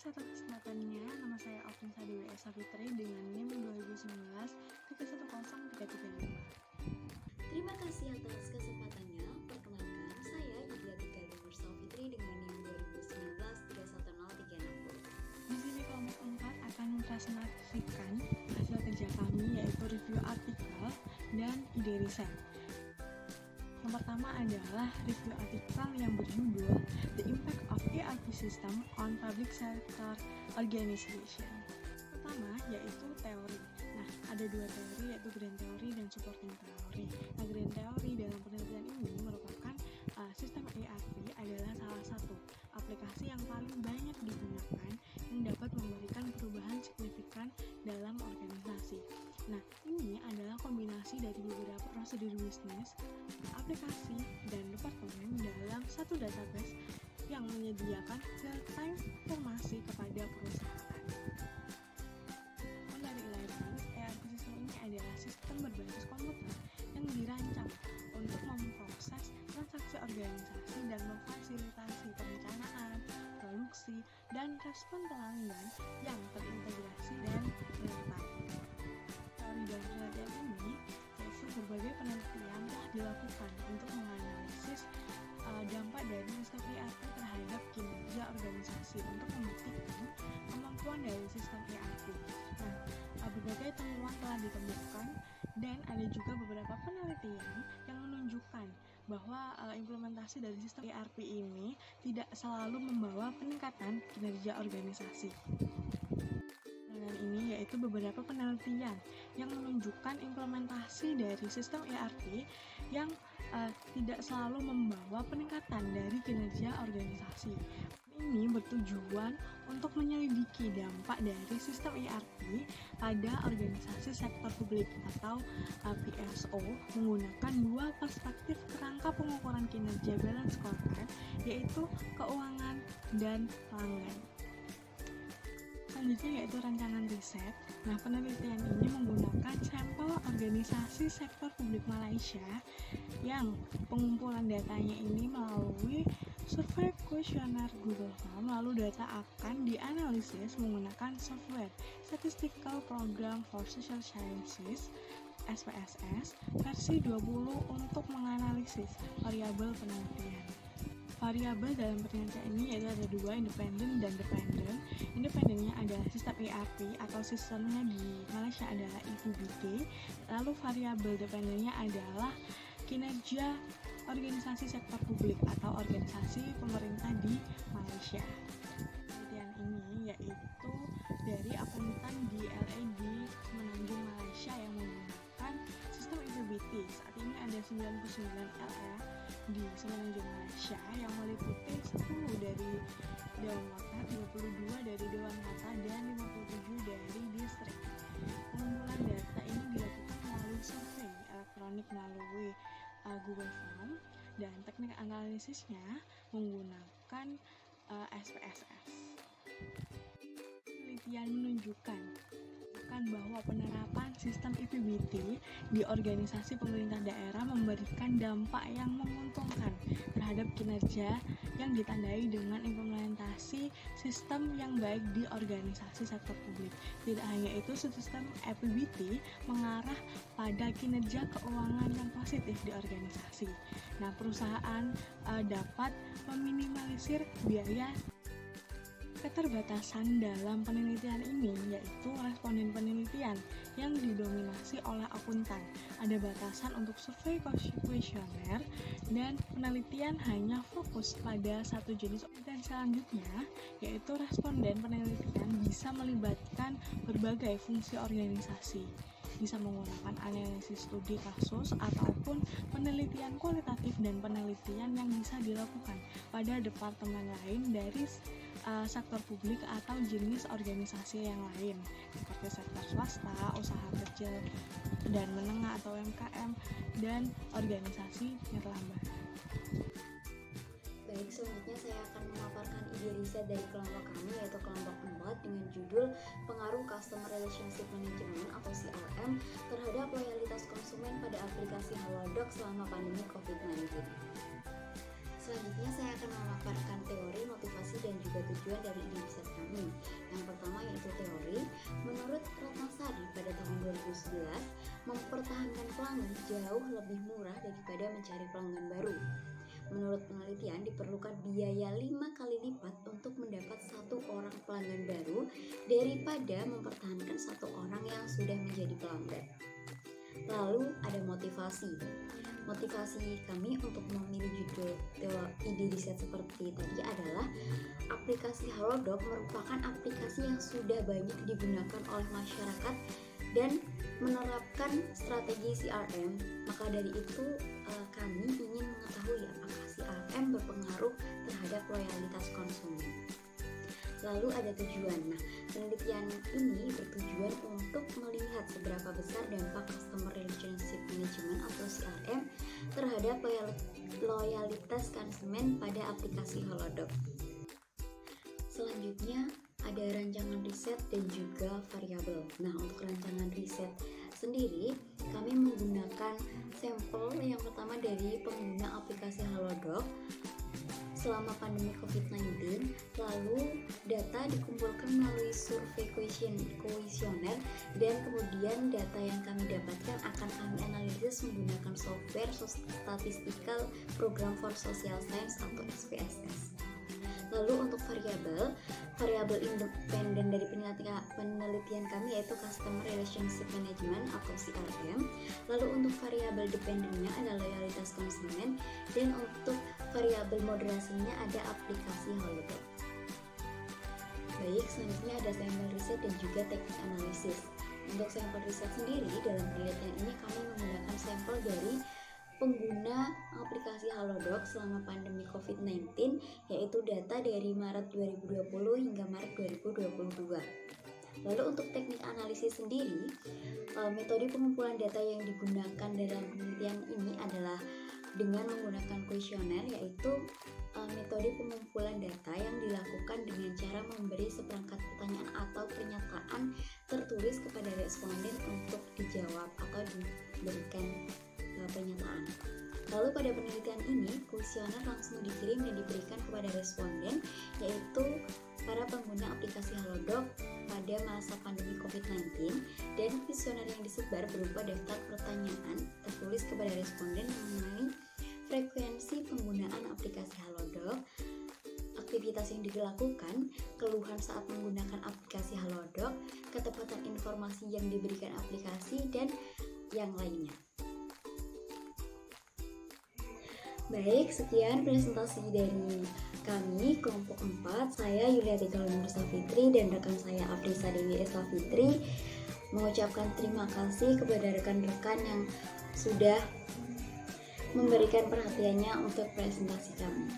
Atas kesempatannya, nama saya Alvinsa Dewi Esa Fitri dengan NIM 2019-310335. Terima kasih atas kesempatannya. Perkenalkan, saya Yulia Tika Demirsa Fitri dengan NIM 2019-310360. Di sini kelompok 4 akan mempresentasikan hasil kerja kami, yaitu review artikel dan ide riset. Yang pertama adalah review artikel yang berjudul The Impact of ERP System on Public Sector Organization. Pertama yaitu teori. Nah, ada dua teori, yaitu grand theory dan supporting theory. Nah, grand theory dalam penelitian ini merupakan sistem ERP adalah salah satu aplikasi yang paling banyak digunakan yang dapat memberikan perubahan signifikan dalam organisasi. Nah, ini adalah kombinasi dari beberapa prosedur bisnis, aplikasi, dan departemen dalam satu database yang menyediakan real-time informasi kepada perusahaan. Dari Eleven, ERP system ini adalah sistem berbasis komputer yang dirancang untuk memproses transaksi organisasi dan memfasilitasi perencanaan, produksi, dan respon pelanggan yang terintegrasi dan real-time. Dalam penelitian ini, yaitu berbagai penelitian telah dilakukan untuk menganalisis dampak dari sistem ERP terhadap kinerja organisasi untuk membuktikan kemampuan dari sistem ERP. Nah, berbagai temuan telah ditemukan dan ada juga beberapa penelitian yang menunjukkan bahwa implementasi dari sistem ERP ini tidak selalu membawa peningkatan kinerja organisasi. Dengan ini yaitu beberapa penelitian yang menunjukkan implementasi dari sistem ERP yang tidak selalu membawa peningkatan dari kinerja organisasi. Ini bertujuan untuk menyelidiki dampak dari sistem ERP pada organisasi sektor publik atau PSO menggunakan dua perspektif kerangka pengukuran kinerja balance scorecard, yaitu keuangan dan pelanggan. Selanjutnya yaitu rancangan riset. Nah, penelitian ini menggunakan sampel organisasi sektor publik Malaysia yang pengumpulan datanya ini melalui survei kuesioner Google Form, lalu data akan dianalisis menggunakan software Statistical Program for Social Sciences SPSS versi 20 untuk menganalisis variabel penelitian. Variabel dalam penelitian ini yaitu ada dua, independen dan dependent. Independennya adalah sistem ERP atau sistemnya di Malaysia adalah EPBD. Lalu variabel dependennya adalah kinerja organisasi sektor publik atau organisasi pemerintah di Malaysia. Penelitian ini yaitu dari akuntan di LA di Semenanjung Malaysia yang menggunakan sistem EPBD. Saat ini ada 99 LA di Semenanjung Malaysia yang meliputi 10 dari Dewan Watar, 32 dari Dewan Watar, dan 57 dari distrik. Pengumpulan data ini dilakukan melalui survei elektronik melalui Google Form dan teknik analisisnya menggunakan SPSS. Penelitian menunjukkan bahwa penerapan sistem EPBD di organisasi pemerintah daerah memberikan dampak yang menguntungkan terhadap kinerja yang ditandai dengan implementasi sistem yang baik di organisasi sektor publik. Tidak hanya itu, sistem EPBD mengarah pada kinerja keuangan yang positif di organisasi. Nah, perusahaan dapat meminimalisir biaya. Keterbatasan dalam penelitian ini yaitu responden penelitian yang didominasi oleh akuntan. Ada batasan untuk survei kuesioner dan penelitian hanya fokus pada satu jenis. Dan selanjutnya yaitu responden penelitian bisa melibatkan berbagai fungsi organisasi. Bisa menggunakan analisis studi kasus ataupun penelitian kualitatif dan penelitian yang bisa dilakukan pada departemen lain dari sektor publik atau jenis organisasi yang lain seperti sektor swasta, usaha kecil dan menengah atau UMKM, dan organisasi nirlaba. Baik, selanjutnya saya akan memaparkan ide riset dari kelompok kami, yaitu kelompok 4 dengan judul Pengaruh Customer Relationship Management atau CRM terhadap loyalitas konsumen pada aplikasi Halodoc selama pandemi COVID-19. Selanjutnya saya akan memaparkan teori, motivasi, dan juga tujuan dari ide riset kami, ini. Yang pertama yaitu teori. Menurut Ratnasari pada tahun 2011, mempertahankan pelanggan jauh lebih murah daripada mencari pelanggan baru. Menurut penelitian, diperlukan biaya 5 kali lipat untuk mendapat satu orang pelanggan baru daripada mempertahankan satu orang yang sudah menjadi pelanggan. Lalu ada motivasi. Motivasi kami untuk memilih judul ide riset seperti tadi adalah aplikasi Halodoc merupakan aplikasi yang sudah banyak digunakan oleh masyarakat dan menerapkan strategi CRM. Maka dari itu kami ingin mengetahui apakah CRM berpengaruh terhadap loyalitas konsumen. Lalu ada tujuan. Nah, penelitian ini bertujuan untuk melihat seberapa besar dampak Customer Relationship Management atau CRM terhadap loyalitas konsumen pada aplikasi Halodoc. Selanjutnya ada rancangan riset dan juga variabel. Nah, untuk rancangan riset sendiri, kami menggunakan sampel yang pertama dari pengguna aplikasi Halodoc selama pandemi COVID-19, lalu data dikumpulkan melalui survei kuesioner dan kemudian data yang kami dapatkan akan kami analisis menggunakan software Statistical Program for Social Science atau SPSS. Lalu untuk variabel independen dari penelitian kami yaitu Customer Relationship Management atau CRM. Lalu untuk variabel dependennya ada loyalitas konsumen, dan untuk variabel moderasinya ada aplikasi Halodoc. Baik, selanjutnya ada sampel riset dan juga teknik analisis. Untuk sampel riset sendiri, dalam penelitian ini kami menggunakan sampel dari pengguna aplikasi Halodoc selama pandemi COVID-19, yaitu data dari Maret 2020 hingga Maret 2022. Lalu untuk teknik analisis sendiri, metode pengumpulan data yang digunakan dalam penelitian ini adalah dengan menggunakan kuesioner, yaitu metode pengumpulan data yang dilakukan dengan cara memberi seperangkat pertanyaan atau pernyataan tertulis kepada responden untuk dijawab atau diberikan pernyataan. Lalu pada penelitian ini, kuesioner langsung dikirim dan diberikan kepada responden, yaitu para pengguna aplikasi Halodoc pada masa pandemi COVID-19, dan kuesioner yang disebar berupa daftar pertanyaan tertulis kepada responden mengenai frekuensi penggunaan aplikasi Halodoc, aktivitas yang dilakukan, keluhan saat menggunakan aplikasi Halodoc, ketepatan informasi yang diberikan aplikasi, dan yang lainnya. Baik, sekian presentasi dari kami, kelompok 4. Saya Yuliati Kalunur Safitri dan rekan saya Afrisa Dewi Safitri mengucapkan terima kasih kepada rekan-rekan yang sudah memberikan perhatiannya untuk presentasi kami.